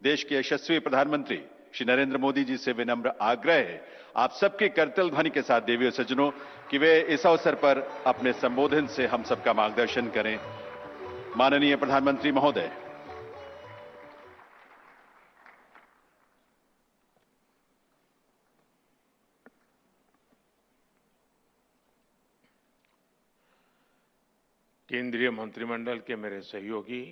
देश के यशस्वी प्रधानमंत्री श्री नरेंद्र मोदी जी से विनम्र आग्रह है आप सबके करतल ध्वनि के साथ देवी और सज्जनों कि वे इस अवसर पर अपने संबोधन से हम सबका मार्गदर्शन करें। माननीय प्रधानमंत्री महोदय। केंद्रीय मंत्रिमंडल के मेरे सहयोगी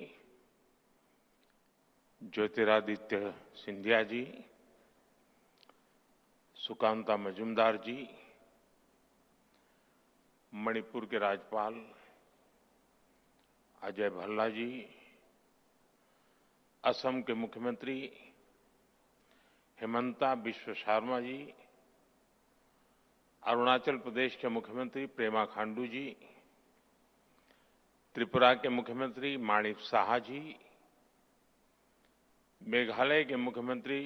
ज्योतिरादित्य सिंधिया जी, सुकांता मजूमदार जी, मणिपुर के राज्यपाल अजय भल्ला जी, असम के मुख्यमंत्री हेमंता बिश्व शर्मा जी, अरुणाचल प्रदेश के मुख्यमंत्री पेमा खांडू जी, त्रिपुरा के मुख्यमंत्री माणिक साहा जी, मेघालय के मुख्यमंत्री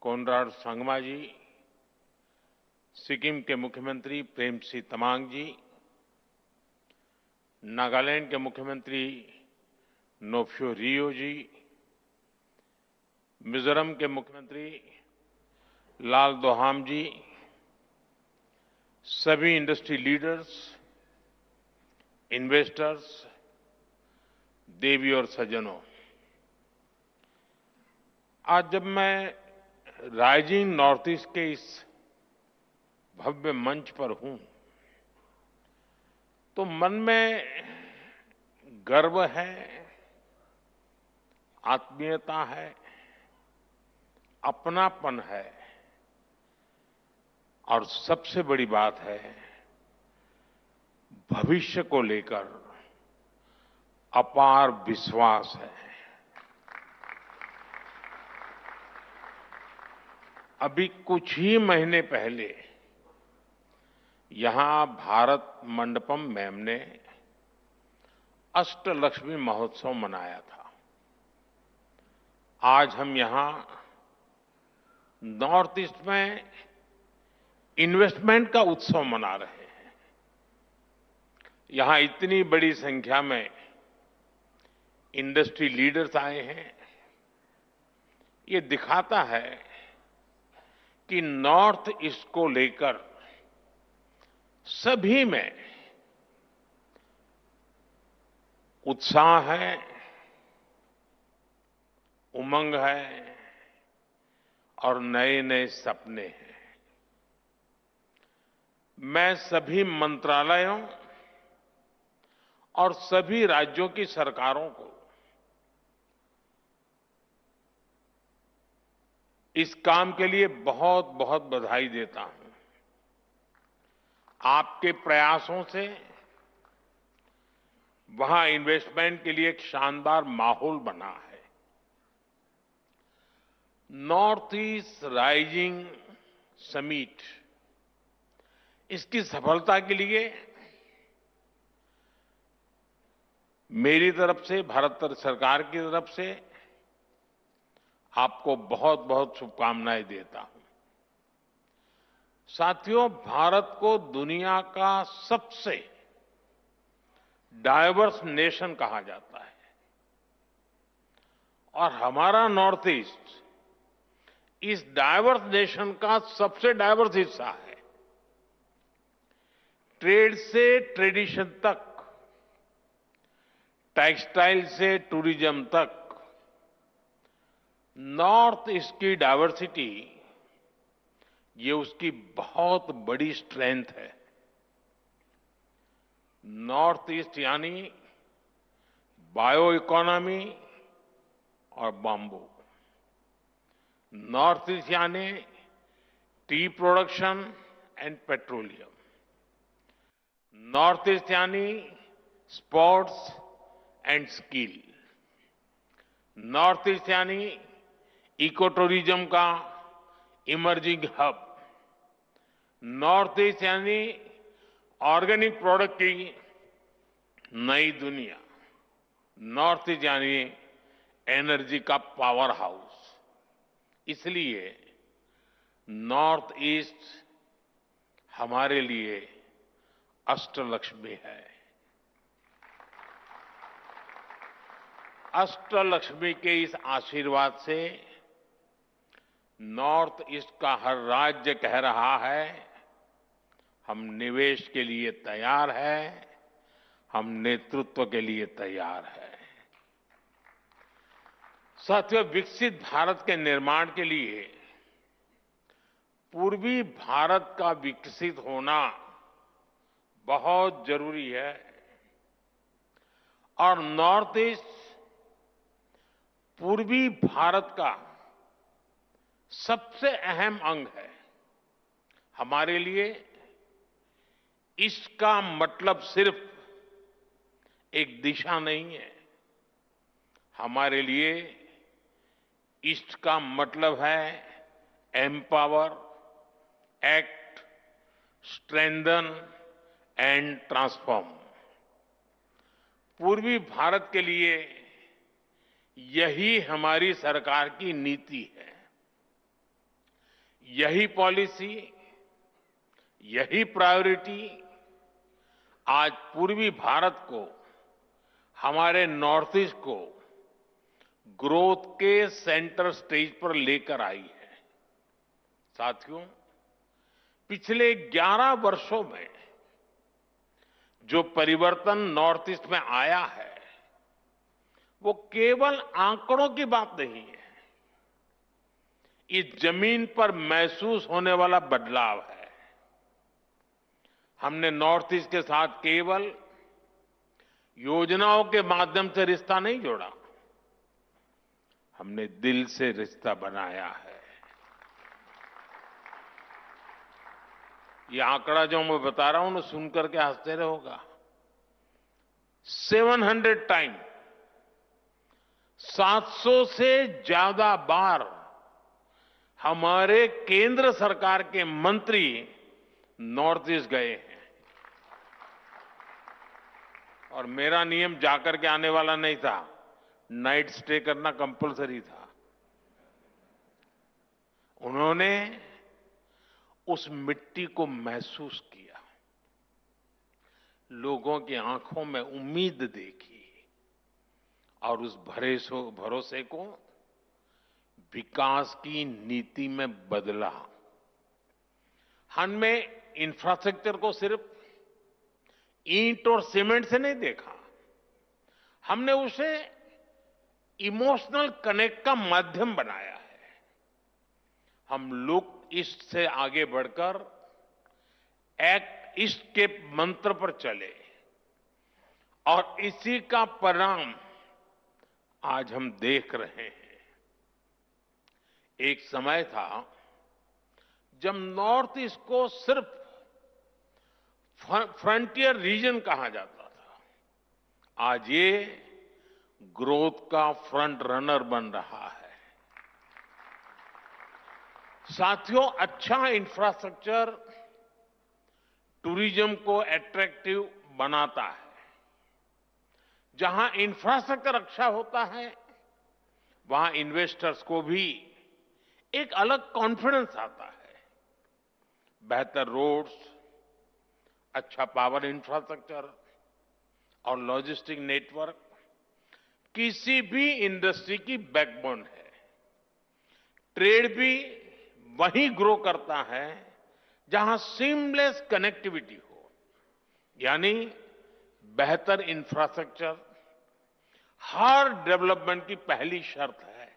कोनराड संगमा जी, सिक्किम के मुख्यमंत्री प्रेमसिंह तमांग जी, नागालैंड के मुख्यमंत्री नोफ्यो रियो जी, मिजोरम के मुख्यमंत्री लाल दोहाम जी, सभी इंडस्ट्री लीडर्स, इन्वेस्टर्स, देवी और सज्जनों, आज जब मैं राइजिंग नॉर्थ ईस्ट के इस भव्य मंच पर हूं तो मन में गर्व है, आत्मीयता है, अपनापन है और सबसे बड़ी बात है भविष्य को लेकर अपार विश्वास है। अभी कुछ ही महीने पहले यहां भारत मंडपम मैम ने अष्टलक्ष्मी महोत्सव मनाया था। आज हम यहां नॉर्थ ईस्ट में इन्वेस्टमेंट का उत्सव मना रहे हैं। यहां इतनी बड़ी संख्या में इंडस्ट्री लीडर्स आए हैं। ये दिखाता है कि नॉर्थ ईस्ट को लेकर सभी में उत्साह है, उमंग है और नए नए सपने हैं। मैं सभी मंत्रालयों और सभी राज्यों की सरकारों को इस काम के लिए बहुत बहुत बधाई देता हूं। आपके प्रयासों से वहां इन्वेस्टमेंट के लिए एक शानदार माहौल बना है। नॉर्थ ईस्ट राइजिंग समिट, इसकी सफलता के लिए मेरी तरफ से, भारत सरकार की तरफ से आपको बहुत बहुत शुभकामनाएं देता हूं। साथियों, भारत को दुनिया का सबसे डाइवर्स नेशन कहा जाता है और हमारा नॉर्थ ईस्ट इस डाइवर्स नेशन का सबसे डाइवर्स हिस्सा है। ट्रेड से ट्रेडिशन तक, टेक्सटाइल से टूरिज्म तक, नॉर्थ ईस्ट की डाइवर्सिटी ये उसकी बहुत बड़ी स्ट्रेंथ है। नॉर्थ ईस्ट यानी बायो इकोनॉमी और बाम्बू, नॉर्थ ईस्ट यानी tea production and petroleum, north east यानी sports and skill, north east यानी इको टूरिज्म का इमर्जिंग हब, नॉर्थ ईस्ट यानी ऑर्गेनिक प्रोडक्ट की नई दुनिया, नॉर्थ ईस्ट यानी एनर्जी का पावर हाउस। इसलिए नॉर्थ ईस्ट हमारे लिए अष्टलक्ष्मी है। अष्टलक्ष्मी के इस आशीर्वाद से नॉर्थ ईस्ट का हर राज्य कह रहा है, हम निवेश के लिए तैयार हैं, हम नेतृत्व के लिए तैयार हैं। साथियों, विकसित भारत के निर्माण के लिए पूर्वी भारत का विकसित होना बहुत जरूरी है और नॉर्थ ईस्ट पूर्वी भारत का सबसे अहम अंग है। हमारे लिए इसका मतलब सिर्फ एक दिशा नहीं है, हमारे लिए ईस्ट का मतलब है empower, act, strengthen and transform. पूर्वी भारत के लिए यही हमारी सरकार की नीति है। यही पॉलिसी, यही प्रायोरिटी आज पूर्वी भारत को, हमारे नॉर्थ ईस्ट को ग्रोथ के सेंटर स्टेज पर लेकर आई है। साथियों, पिछले 11 वर्षों में जो परिवर्तन नॉर्थ ईस्ट में आया है, वो केवल आंकड़ों की बात नहीं है, इस जमीन पर महसूस होने वाला बदलाव है। हमने नॉर्थ ईस्ट के साथ केवल योजनाओं के माध्यम से रिश्ता नहीं जोड़ा, हमने दिल से रिश्ता बनाया है। ये आंकड़ा जो मैं बता रहा हूं ना, सुनकर के आश्चर्य होगा। 700 टाइम, 700 से ज्यादा बार हमारे केंद्र सरकार के मंत्री नॉर्थ ईस्ट गए हैं और मेरा नियम जाकर के आने वाला नहीं था, नाइट स्टे करना कंपलसरी था। उन्होंने उस मिट्टी को महसूस किया, लोगों की आंखों में उम्मीद देखी और उस भरोसे को विकास की नीति में बदला। हमने इंफ्रास्ट्रक्चर को सिर्फ ईंट और सीमेंट से नहीं देखा, हमने उसे इमोशनल कनेक्ट का माध्यम बनाया है। हम लुक ईस्ट से आगे बढ़कर एक्ट ईस्ट के मंत्र पर चले और इसी का परिणाम आज हम देख रहे हैं। एक समय था जब नॉर्थ ईस्ट को सिर्फ फ्रंटियर रीजन कहा जाता था, आज ये ग्रोथ का फ्रंट रनर बन रहा है। साथियों, अच्छा इंफ्रास्ट्रक्चर टूरिज्म को अट्रैक्टिव बनाता है। जहां इंफ्रास्ट्रक्चर अच्छा होता है, वहां इन्वेस्टर्स को भी एक अलग कॉन्फिडेंस आता है। बेहतर रोड्स, अच्छा पावर इंफ्रास्ट्रक्चर और लॉजिस्टिक नेटवर्क किसी भी इंडस्ट्री की बैकबोन है। ट्रेड भी वहीं ग्रो करता है जहां सीमलेस कनेक्टिविटी हो, यानी बेहतर इंफ्रास्ट्रक्चर हर डेवलपमेंट की पहली शर्त है,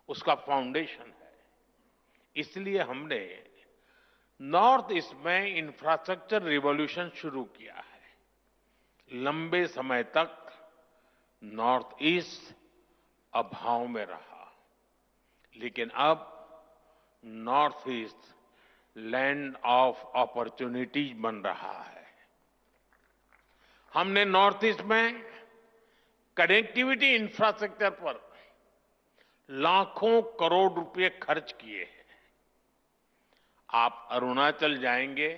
उसका फाउंडेशन है। इसलिए हमने नॉर्थ ईस्ट में इंफ्रास्ट्रक्चर रिवॉल्यूशन शुरू किया है। लंबे समय तक नॉर्थ ईस्ट अभाव में रहा, लेकिन अब north east land of opportunities बन रहा है। हमने नॉर्थ ईस्ट में कनेक्टिविटी इंफ्रास्ट्रक्चर पर लाखों करोड़ रुपए खर्च किए हैं। आप अरुणाचल जाएंगे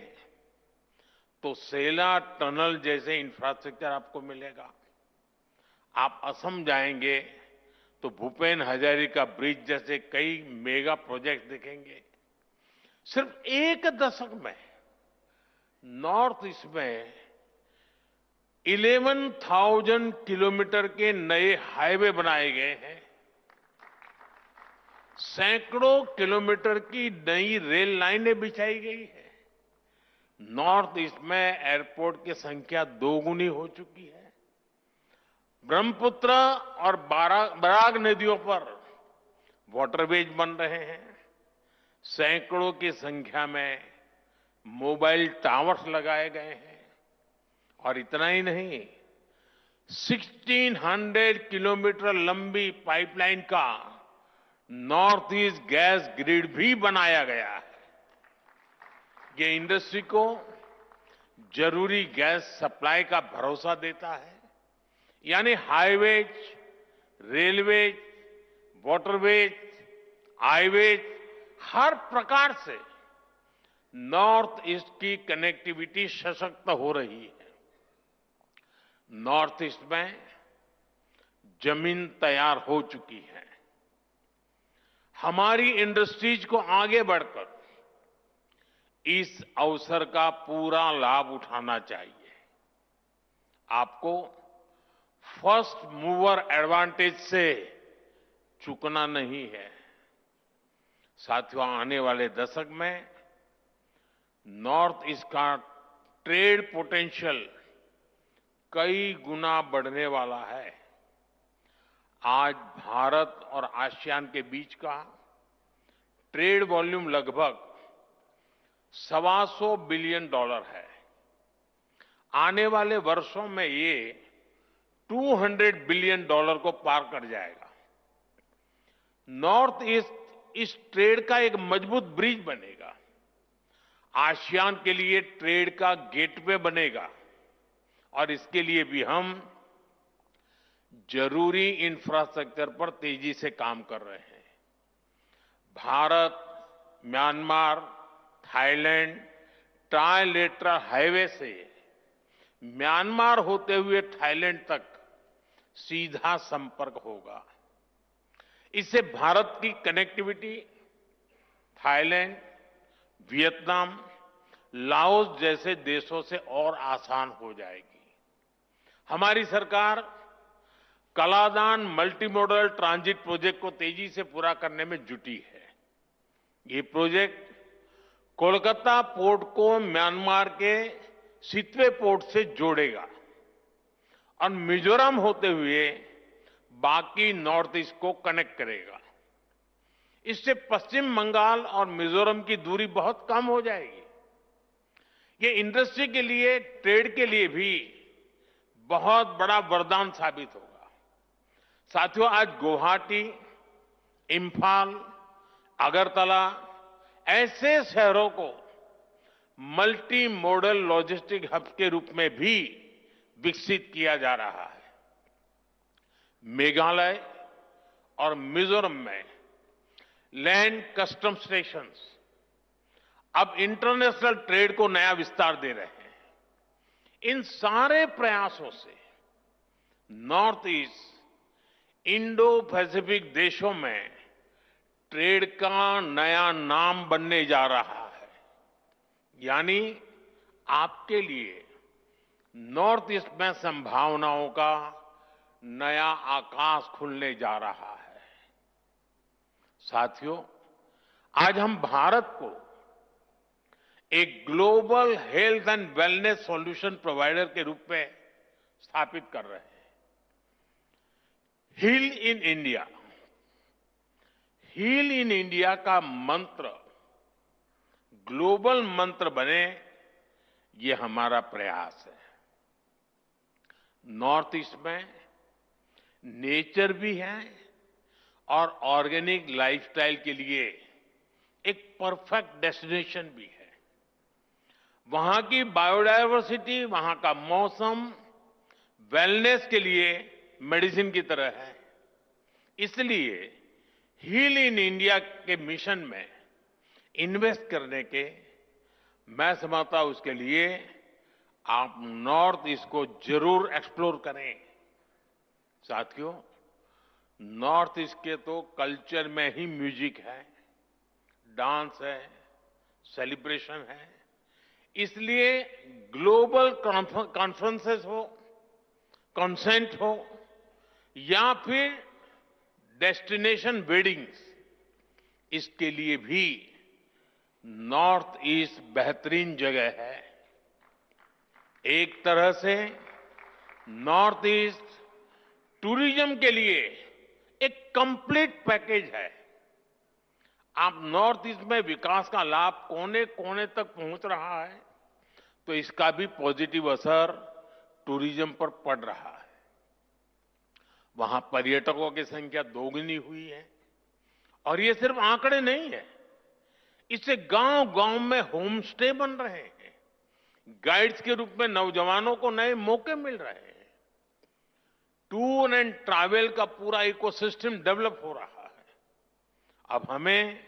तो सेला टनल जैसे इंफ्रास्ट्रक्चर आपको मिलेगा। आप असम जाएंगे तो भूपेन हजारिका ब्रिज जैसे कई मेगा प्रोजेक्ट दिखेंगे। सिर्फ एक दशक में नॉर्थ ईस्ट में 11,000 किलोमीटर के नए हाईवे बनाए गए हैं। सैकड़ों किलोमीटर की नई रेल लाइनें बिछाई गई है। नॉर्थ ईस्ट में एयरपोर्ट की संख्या दोगुनी हो चुकी है। ब्रह्मपुत्र और बराग नदियों पर वाटरवेज बन रहे हैं। सैकड़ों की संख्या में मोबाइल टावर्स लगाए गए हैं। और इतना ही नहीं, 1600 किलोमीटर लंबी पाइपलाइन का नॉर्थ ईस्ट गैस ग्रिड भी बनाया गया है। ये इंडस्ट्री को जरूरी गैस सप्लाई का भरोसा देता है। यानी हाईवेज, रेलवेज, वाटरवेज, हाईवेज, हर प्रकार से नॉर्थ ईस्ट की कनेक्टिविटी सशक्त हो रही है। नॉर्थ ईस्ट में जमीन तैयार हो चुकी है। हमारी इंडस्ट्रीज को आगे बढ़कर इस अवसर का पूरा लाभ उठाना चाहिए। आपको फर्स्ट मूवर एडवांटेज से चूकना नहीं है। साथियों, आने वाले दशक में नॉर्थ ईस्ट का ट्रेड पोटेंशियल कई गुना बढ़ने वाला है। आज भारत और आसियान के बीच का ट्रेड वॉल्यूम लगभग $125 बिलियन है। आने वाले वर्षों में ये $200 बिलियन को पार कर जाएगा। नॉर्थ ईस्ट इस ट्रेड का एक मजबूत ब्रिज बनेगा। आसियान के लिए ट्रेड का गेटवे बनेगा। और इसके लिए भी हम जरूरी इंफ्रास्ट्रक्चर पर तेजी से काम कर रहे हैं। Bharat, Myanmar, Thailand trilateral highway से म्यांमार होते हुए थाईलैंड तक सीधा संपर्क होगा। इससे भारत की कनेक्टिविटी थाईलैंड, वियतनाम, लाओस जैसे देशों से और आसान हो जाएगी। हमारी सरकार Kaladan multi modal transit project को तेजी से पूरा करने में जुटी है। ये प्रोजेक्ट कोलकाता पोर्ट को म्यांमार के सितवे पोर्ट से जोड़ेगा और मिजोरम होते हुए बाकी नॉर्थ ईस्ट को कनेक्ट करेगा। इससे पश्चिम बंगाल और मिजोरम की दूरी बहुत कम हो जाएगी। ये इंडस्ट्री के लिए, ट्रेड के लिए भी बहुत बड़ा वरदान साबित होगा। साथियों, आज गुवाहाटी, इंफाल, अगरतला ऐसे शहरों को मल्टी मॉडल लॉजिस्टिक हब के रूप में भी विकसित किया जा रहा है। मेघालय और मिजोरम में लैंड कस्टम स्टेशंस अब इंटरनेशनल ट्रेड को नया विस्तार दे रहे हैं। इन सारे प्रयासों से नॉर्थ ईस्ट इंडो पैसिफिक देशों में ट्रेड का नया नाम बनने जा रहा है। यानी आपके लिए नॉर्थ ईस्ट में संभावनाओं का नया आकाश खुलने जा रहा है। साथियों, आज हम भारत को एक global health and wellness solution provider के रूप में स्थापित कर रहे हैं। Heal in India, heal in India का मंत्र ग्लोबल मंत्र बने, ये हमारा प्रयास है। नॉर्थ ईस्ट में नेचर भी है और ऑर्गेनिक लाइफस्टाइल के लिए एक परफेक्ट डेस्टिनेशन भी है। वहां की बायोडायवर्सिटी, वहां का मौसम वेलनेस के लिए मेडिसिन की तरह है। इसलिए हील इन इंडिया के मिशन में इन्वेस्ट करने के, मैं समझता हूं उसके लिए आप नॉर्थ ईस्ट को जरूर एक्सप्लोर करें। साथियों, नॉर्थ ईस्ट के तो कल्चर में ही म्यूजिक है, डांस है, सेलिब्रेशन है। इसलिए ग्लोबल कॉन्फ्रेंसेस हो कंसेंट हो या फिर डेस्टिनेशन वेडिंग्स, इसके लिए भी नॉर्थ ईस्ट बेहतरीन जगह है। एक तरह से नॉर्थ ईस्ट टूरिज्म के लिए एक कंप्लीट पैकेज है। आप नॉर्थ ईस्ट में विकास का लाभ कोने कोने तक पहुंच रहा है, तो इसका भी पॉजिटिव असर टूरिज्म पर पड़ रहा है। वहां पर्यटकों की संख्या दोगुनी हुई है। और ये सिर्फ आंकड़े नहीं है, इससे गांव गांव में होम स्टे बन रहे हैं। गाइड्स के रूप में नौजवानों को नए मौके मिल रहे हैं। टूर एंड ट्रैवल का पूरा इकोसिस्टम डेवलप हो रहा है। अब हमें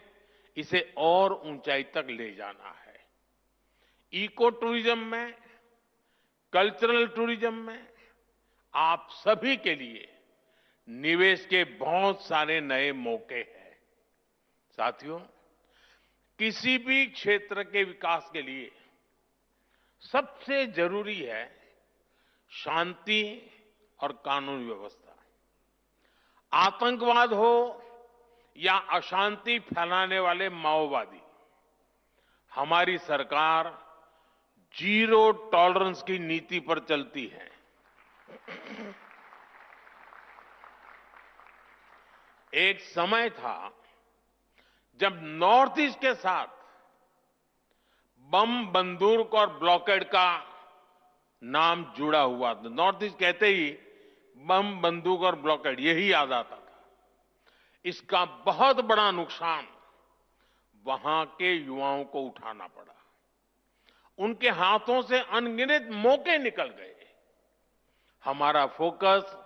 इसे और ऊंचाई तक ले जाना है। इको टूरिज्म में, कल्चरल टूरिज्म में आप सभी के लिए निवेश के बहुत सारे नए मौके हैं। साथियों, किसी भी क्षेत्र के विकास के लिए सबसे जरूरी है शांति और कानून व्यवस्था। आतंकवाद हो या अशांति फैलाने वाले माओवादी, हमारी सरकार जीरो टॉलरेंस की नीति पर चलती है। एक समय था जब नॉर्थ ईस्ट के साथ बम, बंदूक और ब्लॉकेड का नाम जुड़ा हुआ था। नॉर्थ ईस्ट कहते ही बम, बंदूक और ब्लॉकेड यही याद आता था। इसका बहुत बड़ा नुकसान वहां के युवाओं को उठाना पड़ा। उनके हाथों से अनगिनत मौके निकल गए। हमारा फोकस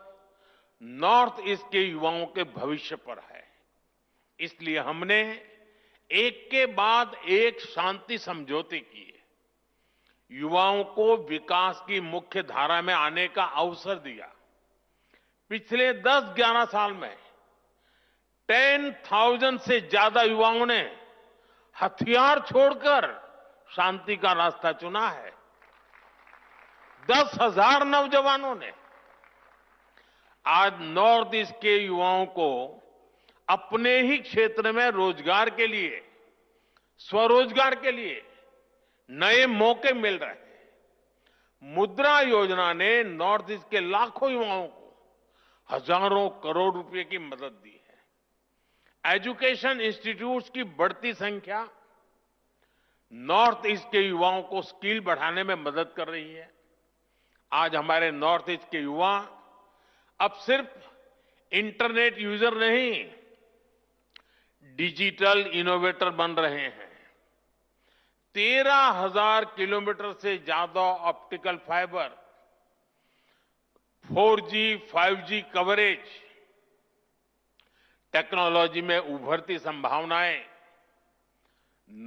नॉर्थ ईस्ट के युवाओं के भविष्य पर है। इसलिए हमने एक के बाद एक शांति समझौते किए, युवाओं को विकास की मुख्य धारा में आने का अवसर दिया। पिछले 10-11 साल में 10,000 से ज्यादा युवाओं ने हथियार छोड़कर शांति का रास्ता चुना है। 10,000 नौजवानों ने। आज नॉर्थ ईस्ट के युवाओं को अपने ही क्षेत्र में रोजगार के लिए, स्वरोजगार के लिए नए मौके मिल रहे हैं। मुद्रा योजना ने नॉर्थ ईस्ट के लाखों युवाओं को हजारों करोड़ रुपए की मदद दी है। एजुकेशन इंस्टीट्यूट्स की बढ़ती संख्या नॉर्थ ईस्ट के युवाओं को स्किल बढ़ाने में मदद कर रही है। आज हमारे नॉर्थ ईस्ट के युवा अब सिर्फ इंटरनेट यूजर नहीं, डिजिटल इनोवेटर बन रहे हैं। 13,000 किलोमीटर से ज्यादा optical fibre, 4G, 5G coverage, technology में उभरती संभावनाएं।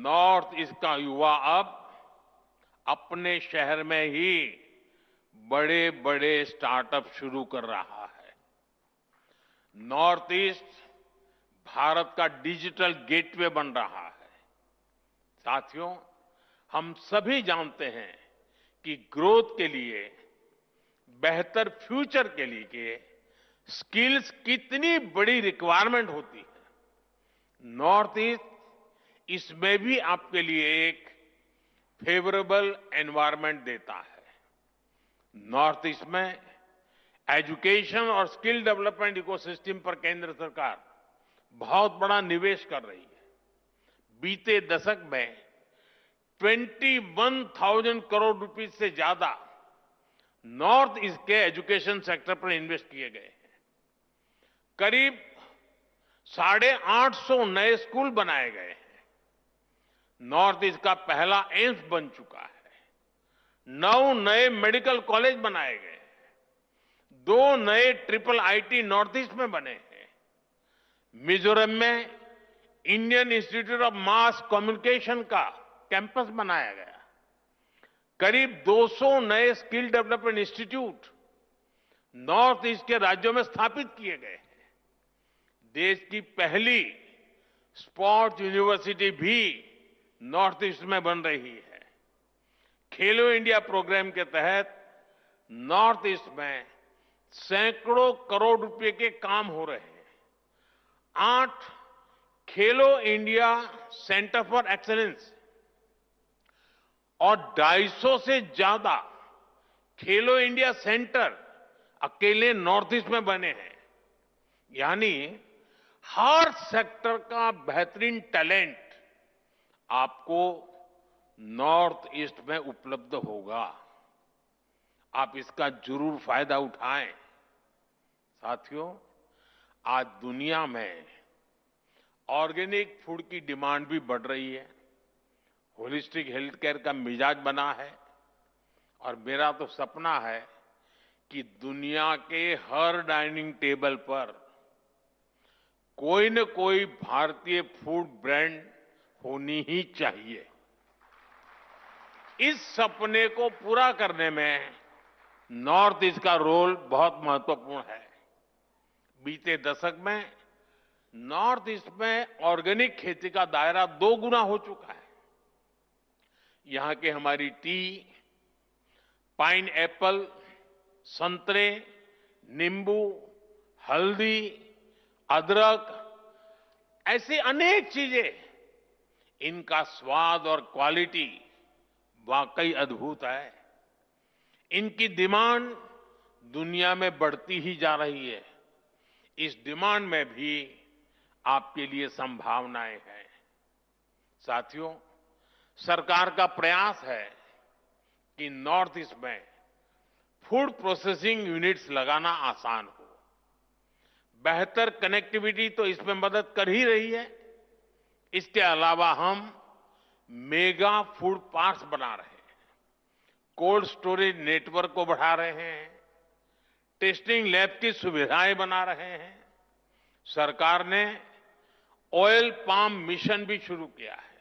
नॉर्थ ईस्ट का युवा अब अपने शहर में ही बड़े बड़े स्टार्टअप शुरू कर रहा है। नॉर्थ ईस्ट भारत का डिजिटल गेटवे बन रहा है। साथियों, हम सभी जानते हैं कि ग्रोथ के लिए, बेहतर फ्यूचर के लिए स्किल्स कितनी बड़ी रिक्वायरमेंट होती है। नॉर्थ ईस्ट इसमें भी आपके लिए एक फेवरेबल एनवायरनमेंट देता है। नॉर्थ ईस्ट में एजुकेशन और स्किल डेवलपमेंट इकोसिस्टम पर केंद्र सरकार बहुत बड़ा निवेश कर रही है। बीते दशक में 21,000 करोड़ रुपए से ज्यादा नॉर्थ ईस्ट के एजुकेशन सेक्टर पर इन्वेस्ट किए गए हैं। करीब 850 नए स्कूल बनाए गए हैं। नॉर्थ ईस्ट का पहला एम्स बन चुका है। 9 नए मेडिकल कॉलेज बनाए गए हैं। 2 नए ट्रिपल आईटी नॉर्थ ईस्ट में बने हैं। मिजोरम में Indian institute of mass communication का कैंपस बनाया गया। करीब 200 नए skill development institute north east के राज्यों में स्थापित किए गए हैं। देश की पहली स्पोर्ट्स यूनिवर्सिटी भी नॉर्थ ईस्ट में बन रही है। खेलो इंडिया प्रोग्राम के तहत नॉर्थ ईस्ट में सैकड़ों करोड़ रुपए के काम हो रहे हैं। 8 खेलो इंडिया सेंटर फॉर एक्सीलेंस और 250 से ज्यादा खेलो इंडिया सेंटर अकेले नॉर्थ ईस्ट में बने हैं। यानी हर सेक्टर का बेहतरीन टैलेंट आपको नॉर्थ ईस्ट में उपलब्ध होगा। आप इसका जरूर फायदा उठाएं। साथियों, आज दुनिया में ऑर्गेनिक फूड की डिमांड भी बढ़ रही है। होलिस्टिक हेल्थ केयर का मिजाज बना है और मेरा तो सपना है कि दुनिया के हर डाइनिंग टेबल पर कोई न कोई भारतीय फूड ब्रांड होनी ही चाहिए। इस सपने को पूरा करने में नॉर्थ ईस्ट का रोल बहुत महत्वपूर्ण है। बीते दशक में नॉर्थ ईस्ट में ऑर्गेनिक खेती का दायरा 2 गुना हो चुका है। यहां के हमारी टी, पाइन एप्पल, संतरे, नींबू, हल्दी, अदरक, ऐसी अनेक चीजें, इनका स्वाद और क्वालिटी वाकई अद्भुत है। इनकी डिमांड दुनिया में बढ़ती ही जा रही है। इस डिमांड में भी आपके लिए संभावनाएं हैं। साथियों, सरकार का प्रयास है कि नॉर्थ ईस्ट में फूड प्रोसेसिंग यूनिट्स लगाना आसान हो। बेहतर कनेक्टिविटी तो इसमें मदद कर ही रही है। इसके अलावा हम मेगा फूड पार्क्स बना रहे हैं, कोल्ड स्टोरेज नेटवर्क को बढ़ा रहे हैं, टेस्टिंग लैब की सुविधाएं बना रहे हैं। सरकार ने ऑयल पाम मिशन भी शुरू किया है।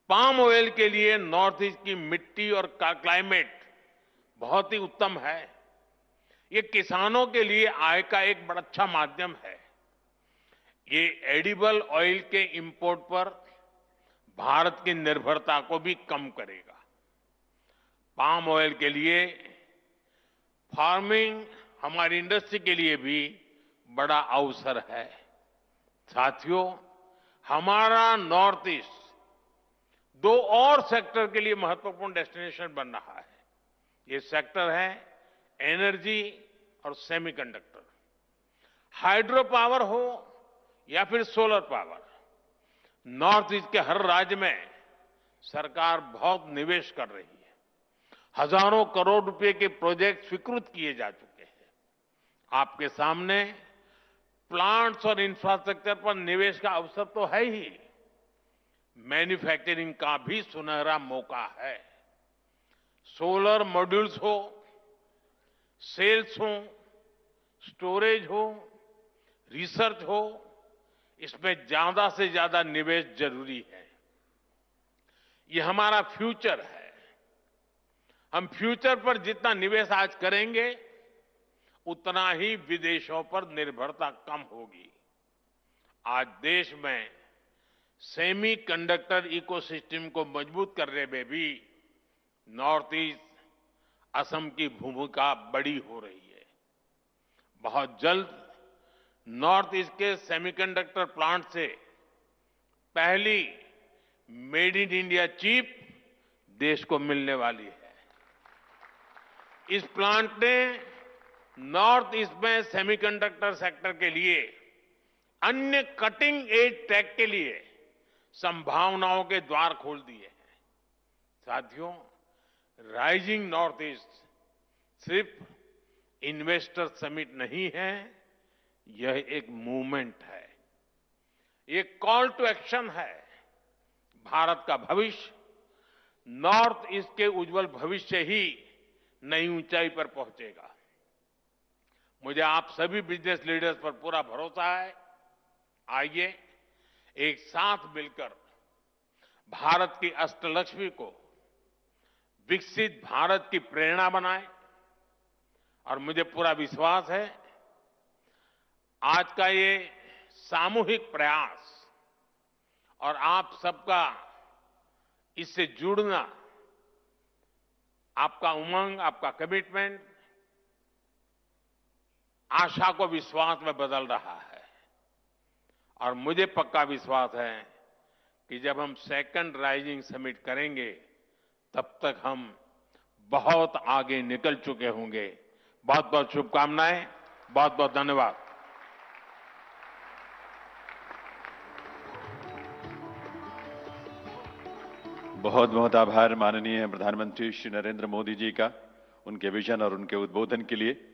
पाम ऑयल के लिए नॉर्थ ईस्ट की मिट्टी और क्लाइमेट बहुत ही उत्तम है। ये किसानों के लिए आय का एक बड़ा अच्छा माध्यम है। ये एडिबल ऑयल के इंपोर्ट पर भारत की निर्भरता को भी कम करेगा। पाम ऑयल के लिए फार्मिंग हमारी इंडस्ट्री के लिए भी बड़ा अवसर है। साथियों, हमारा नॉर्थ ईस्ट 2 और सेक्टर के लिए महत्वपूर्ण डेस्टिनेशन बन रहा है। ये सेक्टर है एनर्जी और सेमीकंडक्टर। हाइड्रो पावर हो या फिर सोलर पावर, नॉर्थ ईस्ट के हर राज्य में सरकार बहुत निवेश कर रही है। हजारों करोड़ रुपए के प्रोजेक्ट स्वीकृत किए जा चुके हैं। आपके सामने प्लांट्स और इंफ्रास्ट्रक्चर पर निवेश का अवसर तो है ही, मैन्युफैक्चरिंग का भी सुनहरा मौका है। सोलर मॉड्यूल्स हो, सेल्स हो, स्टोरेज हो, रिसर्च हो, इसमें ज्यादा से ज्यादा निवेश जरूरी है। ये हमारा फ्यूचर है। हम फ्यूचर पर जितना निवेश आज करेंगे, उतना ही विदेशों पर निर्भरता कम होगी। आज देश में सेमी कंडक्टर इकोसिस्टम को मजबूत करने में भी नॉर्थ ईस्ट, असम की भूमिका बड़ी हो रही है। बहुत जल्द नॉर्थ ईस्ट के सेमीकंडक्टर प्लांट से पहली मेड इन इंडिया चिप देश को मिलने वाली है। इस प्लांट ने नॉर्थ ईस्ट में सेमीकंडक्टर सेक्टर के लिए अन्य कटिंग एज टेक के लिए संभावनाओं के द्वार खोल दिए हैं। साथियों, राइजिंग नॉर्थ ईस्ट सिर्फ इन्वेस्टर समिट नहीं है, यह एक मूवमेंट है। ये कॉल टू एक्शन है। भारत का भविष्य नॉर्थ ईस्ट के उज्जवल भविष्य ही नई ऊंचाई पर पहुंचेगा। मुझे आप सभी बिजनेस लीडर्स पर पूरा भरोसा है। आइए एक साथ मिलकर भारत की अष्टलक्ष्मी को विकसित भारत की प्रेरणा बनाएं। और मुझे पूरा विश्वास है, आज का ये सामूहिक प्रयास और आप सबका इससे जुड़ना, आपका उमंग, आपका कमिटमेंट आशा को विश्वास में बदल रहा है। और मुझे पक्का विश्वास है कि जब हम सेकंड राइजिंग समिट करेंगे तब तक हम बहुत आगे निकल चुके होंगे। बहुत बहुत शुभकामनाएं, बहुत बहुत धन्यवाद। बहुत बहुत आभार माननीय प्रधानमंत्री श्री नरेंद्र मोदी जी का, उनके विजन और उनके उद्बोधन के लिए।